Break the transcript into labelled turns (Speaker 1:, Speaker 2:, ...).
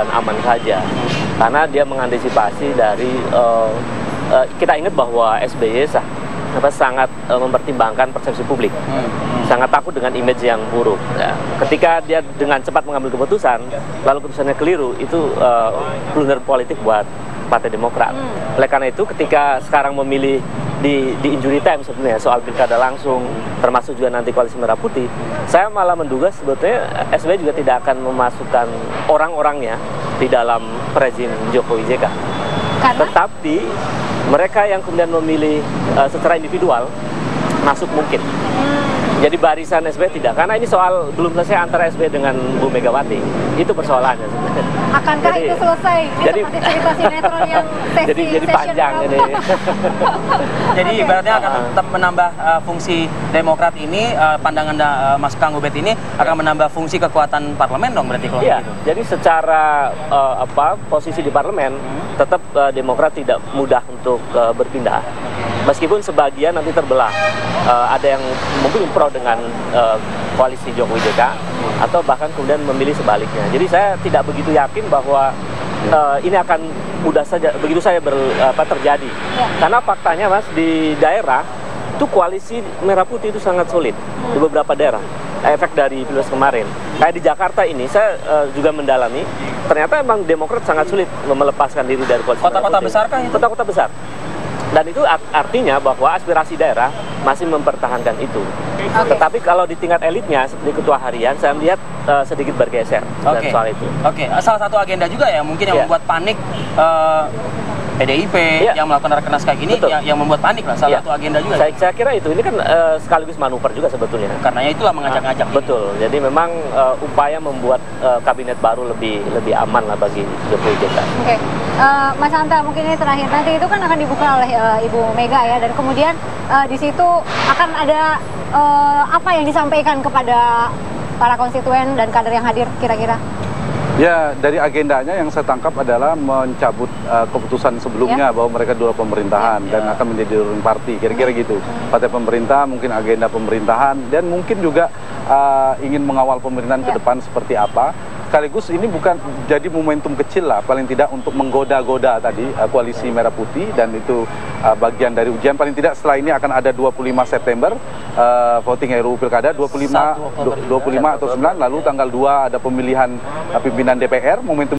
Speaker 1: dan aman saja. Karena dia mengantisipasi dari, kita ingat bahwa SBY sangat mempertimbangkan persepsi publik, sangat takut dengan image yang buruk. Ya. Ketika dia dengan cepat mengambil keputusan, lalu keputusannya keliru, itu blunder politik buat Partai Demokrat. Oleh karena itu, ketika sekarang memilih di injury time sebenarnya soal pilkada langsung, termasuk juga nanti koalisi Merah Putih, saya malah menduga sebetulnya SBY juga tidak akan memasukkan orang-orangnya di dalam rezim Jokowi JK. Tetapi mereka yang kemudian memilih secara individual masuk mungkin. Jadi barisan SBY tidak, karena ini soal belum selesai antara SBY dengan Bu Megawati. Itu persoalannya sebenarnya.
Speaker 2: Akankah itu selesai? Ini
Speaker 1: jadi,
Speaker 2: seperti cerita sinetron yang
Speaker 1: jadi panjang ini.
Speaker 3: Jadi ibaratnya akan tetap menambah fungsi Demokrat ini, pandangan Mas Kang Ubed ini akan menambah fungsi kekuatan parlemen dong berarti kalau gitu.
Speaker 1: Jadi secara posisi di parlemen tetap Demokrat tidak mudah untuk berpindah. Meskipun sebagian nanti terbelah, ada yang mungkin pro dengan koalisi Jokowi JK, atau bahkan kemudian memilih sebaliknya. Jadi saya tidak begitu yakin bahwa ini akan mudah saja begitu saja terjadi. Karena faktanya Mas, di daerah itu koalisi Merah Putih itu sangat sulit di beberapa daerah. Efek dari Pilpres kemarin. Kayak di Jakarta ini saya juga mendalami, ternyata memang Demokrat sangat sulit melepaskan diri dari koalisi.
Speaker 3: Kota-kota besar kah itu?
Speaker 1: Kota-kota besar. Dan itu artinya bahwa aspirasi daerah masih mempertahankan itu. Tetapi kalau di tingkat elitnya, seperti ketua harian, saya melihat sedikit bergeser dari soal itu.
Speaker 3: Salah satu agenda juga ya mungkin yang membuat panik PDIP yang melakukan rakernas kayak gini, yang membuat panik lah, salah satu agenda juga.
Speaker 1: Saya kira itu, ini kan sekaligus manuver juga sebetulnya.
Speaker 3: Karenanya itulah mengajak-ngajak.
Speaker 1: Betul, jadi memang upaya membuat kabinet baru lebih aman lah bagi Jokowi JK.
Speaker 2: Mas Hanta, mungkin ini terakhir, nanti itu kan akan dibuka oleh Ibu Mega ya, dan kemudian di situ akan ada apa yang disampaikan kepada para konstituen dan kader yang hadir kira-kira?
Speaker 4: Ya, dari agendanya yang saya tangkap adalah mencabut keputusan sebelumnya bahwa mereka dua pemerintahan dan akan menjadi ruling party, kira-kira gitu. Partai pemerintah, mungkin agenda pemerintahan, dan mungkin juga ingin mengawal pemerintahan ke depan seperti apa. Sekaligus ini bukan jadi momentum kecil lah, paling tidak untuk menggoda-goda tadi koalisi Merah Putih, dan itu bagian dari ujian. Paling tidak setelah ini akan ada 25 September voting RUU Pilkada, 25 atau 9, lalu tanggal 2 ada pemilihan pimpinan DPR, momentum